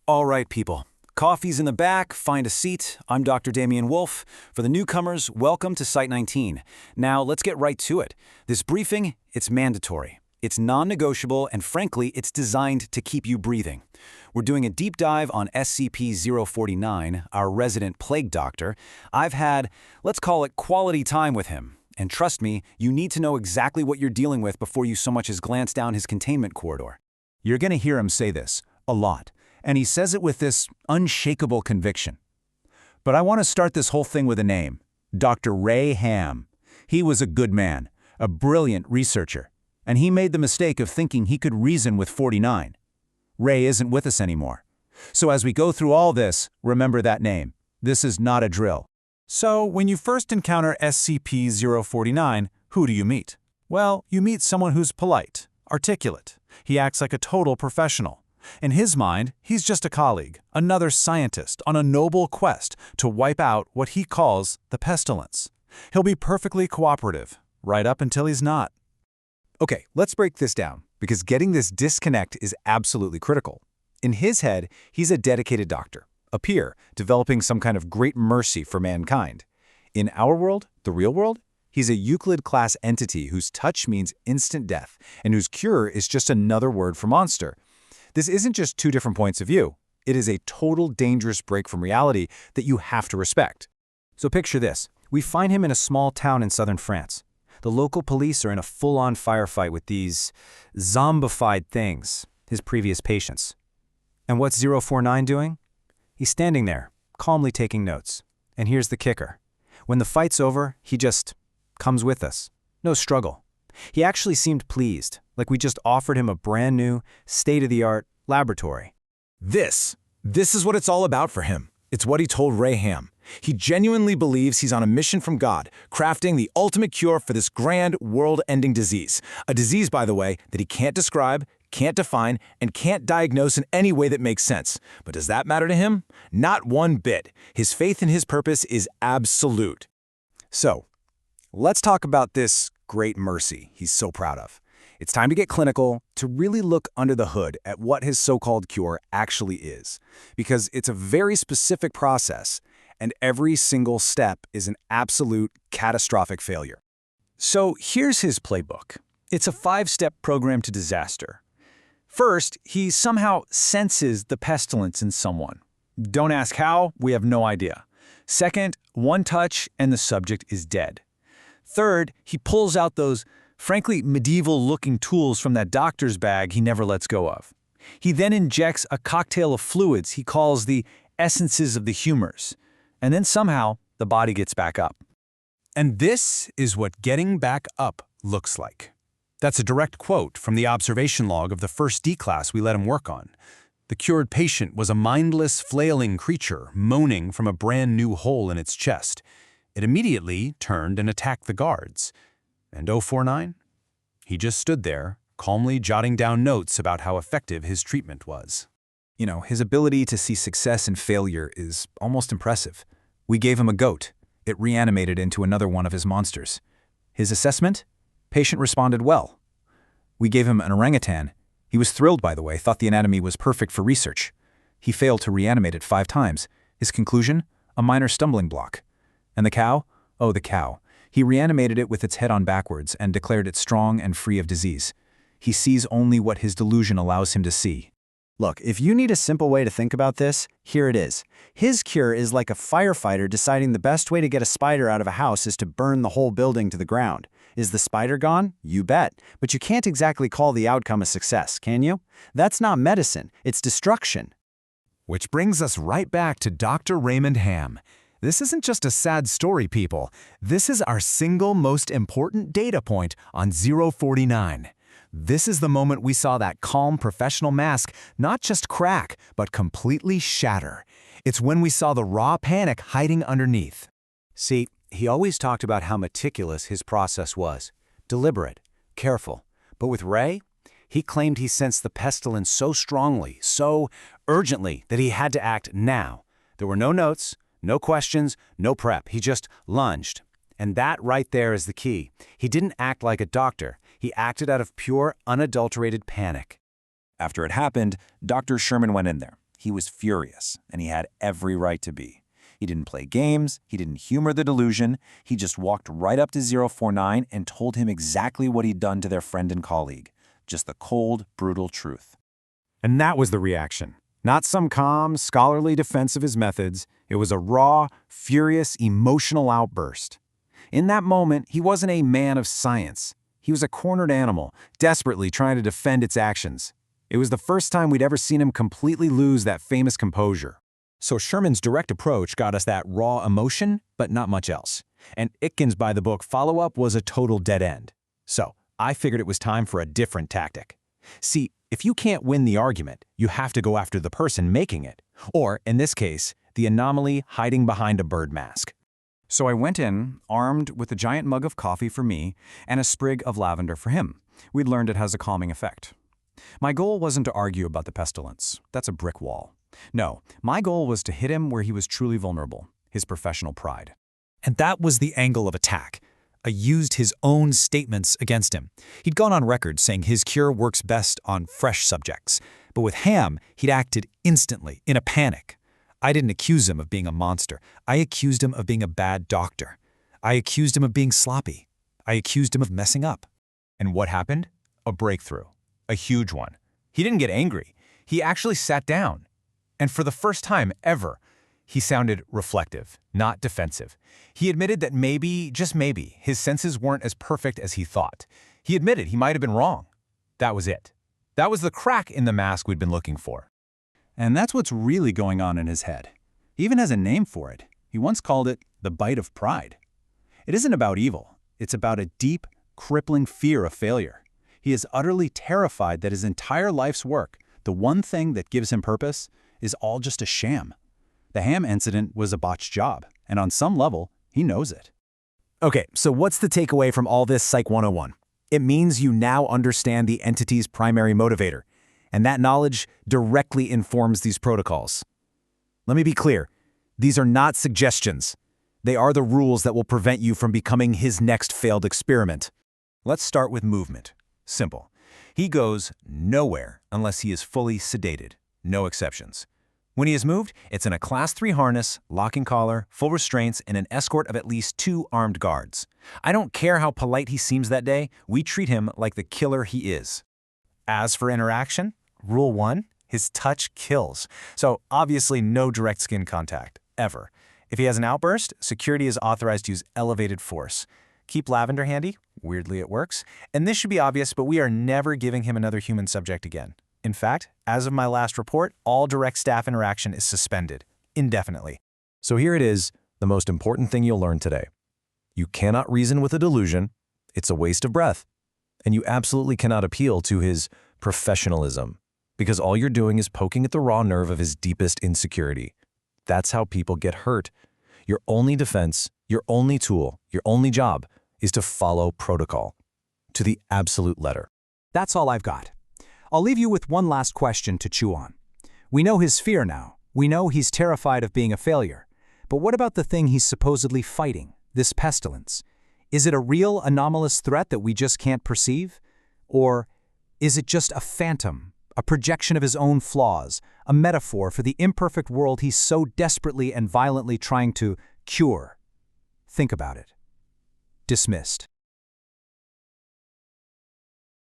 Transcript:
All right, people. Coffee's in the back, find a seat. I'm Dr. Damian Wolf. For the newcomers, welcome to Site 19. Now, let's get right to it. This briefing, it's mandatory. It's non-negotiable, and frankly, it's designed to keep you breathing. We're doing a deep dive on SCP-049, our resident plague doctor. I've had, let's call it, quality time with him. And trust me, you need to know exactly what you're dealing with before you so much as glance down his containment corridor. You're going to hear him say this a lot. And he says it with this unshakable conviction. But I want to start this whole thing with a name, Dr. Ray Ham. He was a good man, a brilliant researcher, and he made the mistake of thinking he could reason with 49. Ray isn't with us anymore. So as we go through all this, remember that name. This is not a drill. So when you first encounter SCP-049, who do you meet? Well, you meet someone who's polite, articulate. He acts like a total professional. In his mind, he's just a colleague, another scientist on a noble quest to wipe out what he calls the pestilence. He'll be perfectly cooperative, right up until he's not. Okay, let's break this down, because getting this disconnect is absolutely critical. In his head, he's a dedicated doctor, a peer, developing some kind of great mercy for mankind. In our world, the real world, he's a Euclid-class entity whose touch means instant death, and whose cure is just another word for monster. This isn't just two different points of view. It is a total dangerous break from reality that you have to respect. So picture this. We find him in a small town in southern France. The local police are in a full-on firefight with these zombified things, his previous patients. And what's 049 doing? He's standing there, calmly taking notes. And here's the kicker. When the fight's over, he just comes with us. No struggle. He actually seemed pleased, like we just offered him a brand new, state-of-the-art laboratory. This is what it's all about for him. It's what he told Ray Ham. He genuinely believes he's on a mission from God, crafting the ultimate cure for this grand, world-ending disease. A disease, by the way, that he can't describe, can't define, and can't diagnose in any way that makes sense. But does that matter to him? Not one bit. His faith in his purpose is absolute. So, let's talk about this great mercy he's so proud of. It's time to get clinical, to really look under the hood at what his so-called cure actually is. Because it's a very specific process, and every single step is an absolute catastrophic failure. So here's his playbook. It's a 5-step program to disaster. First, he somehow senses the pestilence in someone. Don't ask how, we have no idea. Second, one touch and the subject is dead. Third, he pulls out those, frankly, medieval-looking tools from that doctor's bag he never lets go of. He then injects a cocktail of fluids he calls the essences of the humors. And then somehow, the body gets back up. And this is what getting back up looks like. That's a direct quote from the observation log of the first D-class we let him work on. The cured patient was a mindless, flailing creature moaning from a brand new hole in its chest. It immediately turned and attacked the guards. And 049? He just stood there, calmly jotting down notes about how effective his treatment was. You know, his ability to see success and failure is almost impressive. We gave him a goat. It reanimated into another one of his monsters. His assessment? Patient responded well. We gave him an orangutan. He was thrilled, by the way, thought the anatomy was perfect for research. He failed to reanimate it 5 times. His conclusion? A minor stumbling block. And the cow? Oh, the cow. He reanimated it with its head on backwards and declared it strong and free of disease. He sees only what his delusion allows him to see. Look, if you need a simple way to think about this, here it is. His cure is like a firefighter deciding the best way to get a spider out of a house is to burn the whole building to the ground. Is the spider gone? You bet. But you can't exactly call the outcome a success, can you? That's not medicine, it's destruction. Which brings us right back to Dr. Raymond Ham. This isn't just a sad story, people. This is our single most important data point on 049. This is the moment we saw that calm professional mask not just crack, but completely shatter. It's when we saw the raw panic hiding underneath. See, he always talked about how meticulous his process was. Deliberate, careful. But with Ray, he claimed he sensed the pestilence so strongly, so urgently, that he had to act now. There were no notes, no questions, no prep. He just lunged. And that right there is the key. He didn't act like a doctor. He acted out of pure, unadulterated panic. After it happened, Dr. Sherman went in there. He was furious, and he had every right to be. He didn't play games, he didn't humor the delusion, he just walked right up to 049 and told him exactly what he'd done to their friend and colleague. Just the cold, brutal truth. And that was the reaction. Not some calm, scholarly defense of his methods. It was a raw, furious, emotional outburst. In that moment, he wasn't a man of science. He was a cornered animal, desperately trying to defend its actions. It was the first time we'd ever seen him completely lose that famous composure. So Sherman's direct approach got us that raw emotion, but not much else. And Itkin's by-the-book follow-up was a total dead end. So I figured it was time for a different tactic. See, if you can't win the argument, you have to go after the person making it. Or, in this case, the anomaly hiding behind a bird mask. So I went in, armed with a giant mug of coffee for me and a sprig of lavender for him. We'd learned it has a calming effect. My goal wasn't to argue about the pestilence. That's a brick wall. No, my goal was to hit him where he was truly vulnerable, his professional pride. And that was the angle of attack. I used his own statements against him. He'd gone on record saying his cure works best on fresh subjects. But with Ham, he'd acted instantly, in a panic. I didn't accuse him of being a monster. I accused him of being a bad doctor. I accused him of being sloppy. I accused him of messing up. And what happened? A breakthrough. A huge one. He didn't get angry. He actually sat down. And for the first time ever, he sounded reflective, not defensive. He admitted that maybe, just maybe, his senses weren't as perfect as he thought. He admitted he might have been wrong. That was it. That was the crack in the mask we'd been looking for. And that's what's really going on in his head. He even has a name for it. He once called it the bite of pride. It isn't about evil. It's about a deep, crippling fear of failure. He is utterly terrified that his entire life's work, the one thing that gives him purpose, is all just a sham. The Ham incident was a botched job, and on some level, he knows it. Okay, so what's the takeaway from all this Psych 101? It means you now understand the entity's primary motivator, and that knowledge directly informs these protocols. Let me be clear. These are not suggestions. They are the rules that will prevent you from becoming his next failed experiment. Let's start with movement. Simple. He goes nowhere unless he is fully sedated. No exceptions. When he is moved, it's in a Class 3 harness, locking collar, full restraints, and an escort of at least 2 armed guards. I don't care how polite he seems that day, we treat him like the killer he is. As for interaction, Rule 1, his touch kills. So obviously no direct skin contact, ever. If he has an outburst, security is authorized to use elevated force. Keep lavender handy, weirdly it works, and this should be obvious, but we are never giving him another human subject again. In fact, as of my last report, all direct staff interaction is suspended, indefinitely. So here it is, the most important thing you'll learn today. You cannot reason with a delusion, it's a waste of breath. And you absolutely cannot appeal to his professionalism, because all you're doing is poking at the raw nerve of his deepest insecurity. That's how people get hurt. Your only defense, your only tool, your only job is to follow protocol, to the absolute letter. That's all I've got. I'll leave you with one last question to chew on. We know his fear now. We know he's terrified of being a failure. But what about the thing he's supposedly fighting, this pestilence? Is it a real anomalous threat that we just can't perceive? Or is it just a phantom, a projection of his own flaws, a metaphor for the imperfect world he's so desperately and violently trying to cure? Think about it. Dismissed.